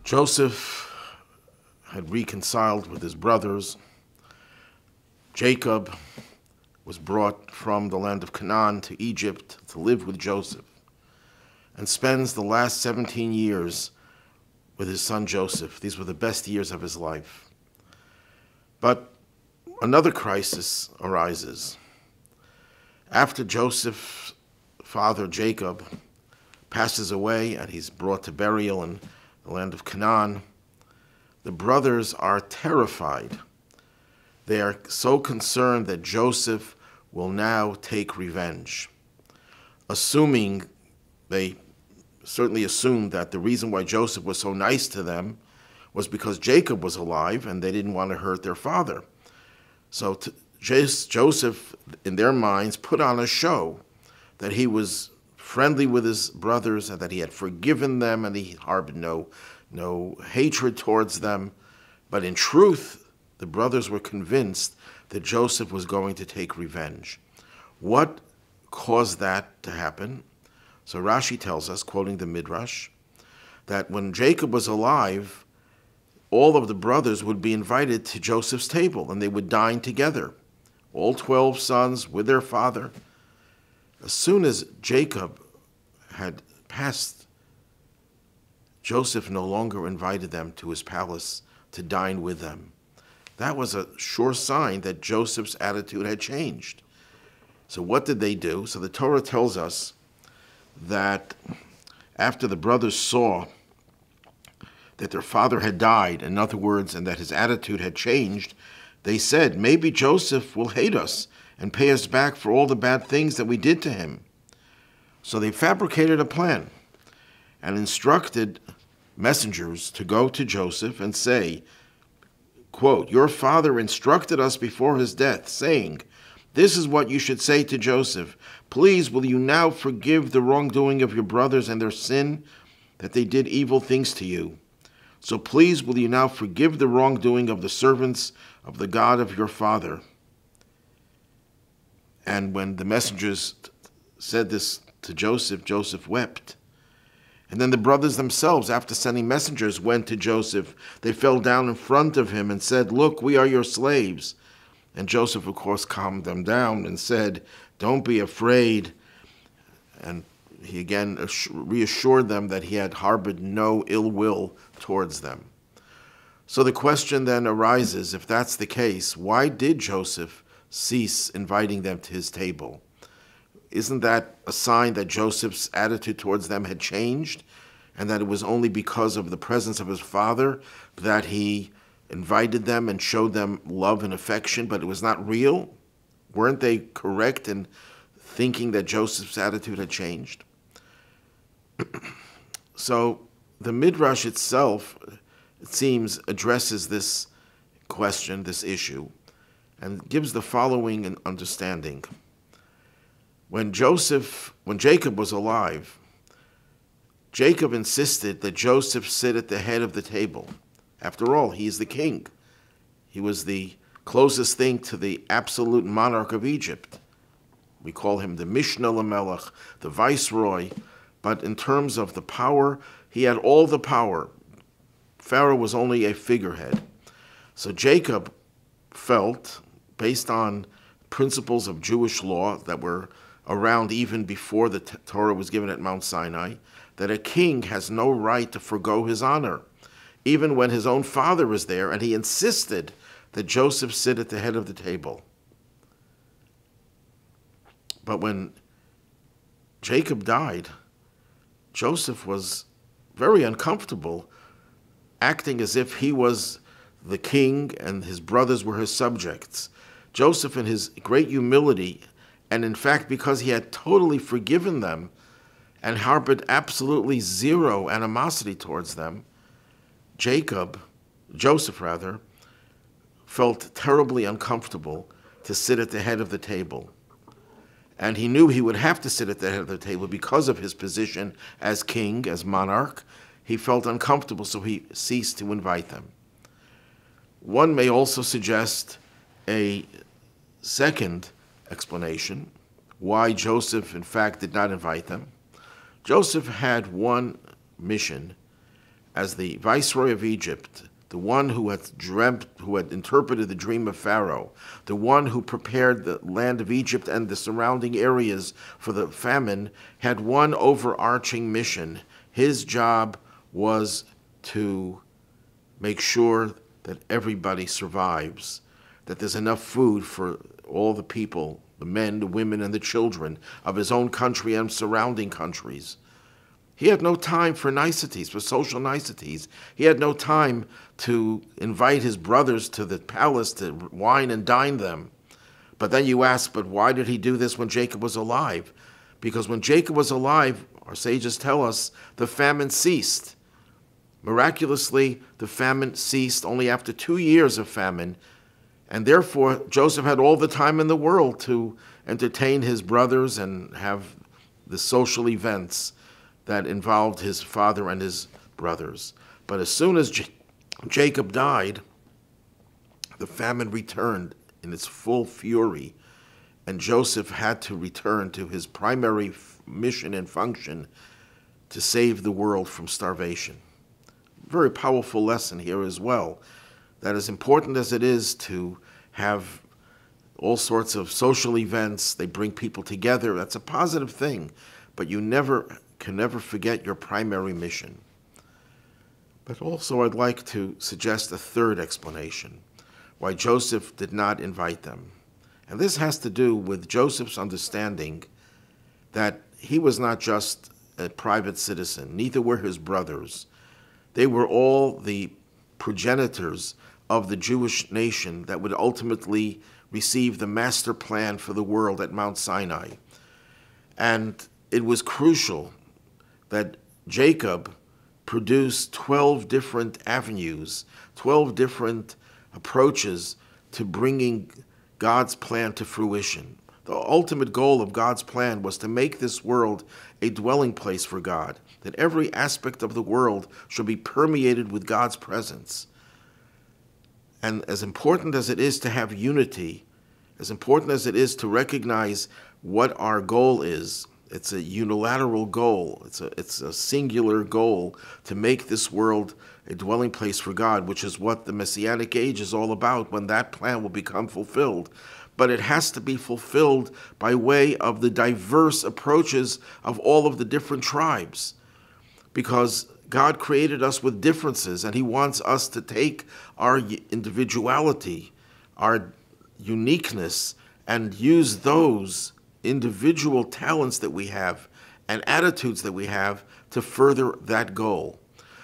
Joseph had reconciled with his brothers. Jacob was brought from the land of Canaan to Egypt to live with Joseph and spends the last 17 years with his son Joseph. These were the best years of his life. But another crisis arises. After Joseph's father Jacob passes away and he's brought to burial in the land of Canaan, the brothers are terrified. They are so concerned that Joseph will now take revenge, they certainly assumed that the reason why Joseph was so nice to them was because Jacob was alive and they didn't want to hurt their father. So Joseph, in their minds, put on a show that he was friendly with his brothers and that he had forgiven them and he harbored no hatred towards them. But in truth, the brothers were convinced that Joseph was going to take revenge. What caused that to happen? So Rashi tells us, quoting the Midrash, that when Jacob was alive, all of the brothers would be invited to Joseph's table and they would dine together, all 12 sons with their father. As soon as Jacob had passed, Joseph no longer invited them to his palace to dine with them. That was a sure sign that Joseph's attitude had changed. So what did they do? So the Torah tells us that after the brothers saw that their father had died, in other words, and that his attitude had changed, they said, maybe Joseph will hate us and pay us back for all the bad things that we did to him. So they fabricated a plan and instructed messengers to go to Joseph and say, quote, your father instructed us before his death, saying, this is what you should say to Joseph. Please, will you now forgive the wrongdoing of your brothers and their sin, that they did evil things to you? So please, will you now forgive the wrongdoing of the servants of the God of your father? And when the messengers said this to Joseph, Joseph wept. And then the brothers themselves, after sending messengers, went to Joseph. They fell down in front of him and said, look, we are your slaves. And Joseph, of course, calmed them down and said, don't be afraid. And he again reassured them that he had harbored no ill will towards them. So the question then arises, if that's the case, why did Joseph cease inviting them to his table? Isn't that a sign that Joseph's attitude towards them had changed and that it was only because of the presence of his father that he invited them and showed them love and affection, but it was not real? Weren't they correct in thinking that Joseph's attitude had changed? So the Midrash itself, it seems, addresses this question, this issue, and gives the following understanding. When Jacob was alive, Jacob insisted that Joseph sit at the head of the table. After all, he is the king. He was the closest thing to the absolute monarch of Egypt. We call him the Mishnah Lamelech, the viceroy. But in terms of the power, he had all the power. Pharaoh was only a figurehead. So Jacob felt, based on principles of Jewish law that were around even before the Torah was given at Mount Sinai, that a king has no right to forgo his honor, even when his own father is there, and he insisted that Joseph sit at the head of the table. But when Jacob died, Joseph was very uncomfortable, acting as if he was the king and his brothers were his subjects. Joseph, in his great humility, and in fact because he had totally forgiven them and harbored absolutely zero animosity towards them, Joseph felt terribly uncomfortable to sit at the head of the table. And he knew he would have to sit at the head of the table because of his position as king, as monarch. He felt uncomfortable, so he ceased to invite them. One may also suggest a second explanation why Joseph, in fact, did not invite them. Joseph had one mission, as the viceroy of Egypt, the one who had interpreted the dream of Pharaoh, the one who prepared the land of Egypt and the surrounding areas for the famine, had one overarching mission. His job was to make sure that everybody survives, that there's enough food for all the people, the men, the women, and the children of his own country and surrounding countries. He had no time for niceties, for social niceties. He had no time to invite his brothers to the palace to wine and dine them. But then you ask, but why did he do this when Jacob was alive? Because when Jacob was alive, our sages tell us, the famine ceased. Miraculously, the famine ceased only after 2 years of famine, and therefore Joseph had all the time in the world to entertain his brothers and have the social events that involved his father and his brothers. But as soon as Jacob died, the famine returned in its full fury, and Joseph had to return to his primary mission and function to save the world from starvation. Very powerful lesson here as well, that as important as it is to have all sorts of social events, they bring people together, that's a positive thing, but you can never forget your primary mission. But also I'd like to suggest a third explanation, why Joseph did not invite them. And this has to do with Joseph's understanding that he was not just a private citizen, neither were his brothers. They were all the progenitors of the Jewish nation that would ultimately receive the master plan for the world at Mount Sinai. And it was crucial that Jacob produced 12 different avenues, 12 different approaches to bringing God's plan to fruition. The ultimate goal of God's plan was to make this world a dwelling place for God, that every aspect of the world should be permeated with God's presence. And as important as it is to have unity, as important as it is to recognize what our goal is, it's a unilateral goal, it's a singular goal to make this world a dwelling place for God, which is what the Messianic age is all about, when that plan will become fulfilled. But it has to be fulfilled by way of the diverse approaches of all of the different tribes, because God created us with differences, and he wants us to take our individuality, our uniqueness, and use those individual talents that we have and attitudes that we have to further that goal.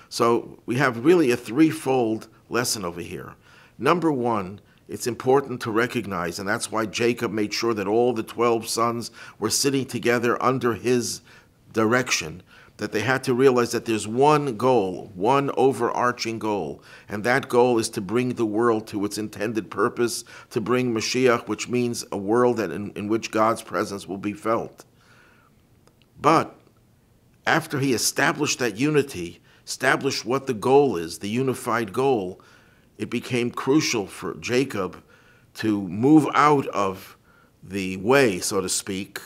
So we have really a threefold lesson over here. Number one, it's important to recognize, and that's why Jacob made sure that all the 12 sons were sitting together under his direction, that they had to realize that there's one goal, one overarching goal, and that goal is to bring the world to its intended purpose, to bring Mashiach, which means a world in which God's presence will be felt. But after he established that unity, established what the goal is, the unified goal, it became crucial for Jacob to move out of the way, so to speak,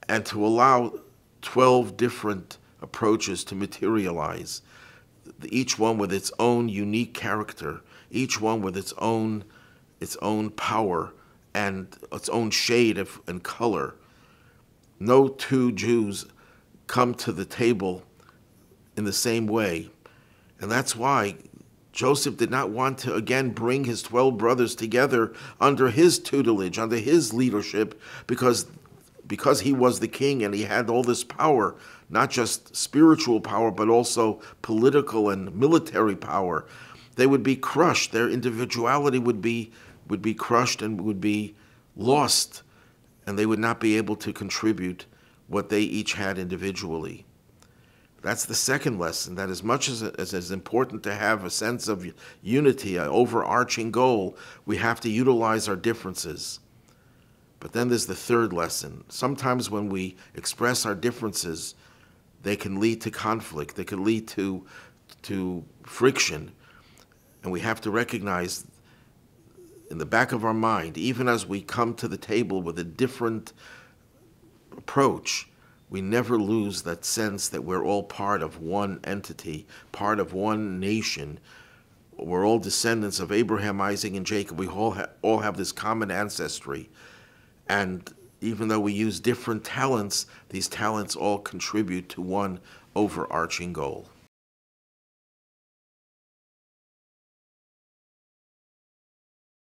and to allow 12 different approaches to materialize, each one with its own unique character, each one with its own power and its own shade and color. No two Jews come to the table in the same way. And that's why Joseph did not want to again bring his 12 brothers together under his tutelage, under his leadership, because he was the king and he had all this power, not just spiritual power, but also political and military power. They would be crushed. Their individuality would be crushed and would be lost, and they would not be able to contribute what they each had individually. That's the second lesson, that as much as it's important to have a sense of unity, an overarching goal, we have to utilize our differences. But then there's the third lesson. Sometimes when we express our differences, they can lead to conflict, they can lead to friction, and we have to recognize in the back of our mind, even as we come to the table with a different approach, we never lose that sense that we're all part of one entity, part of one nation. We're all descendants of Abraham, Isaac, and Jacob. We all have this common ancestry. And even though we use different talents, these talents all contribute to one overarching goal.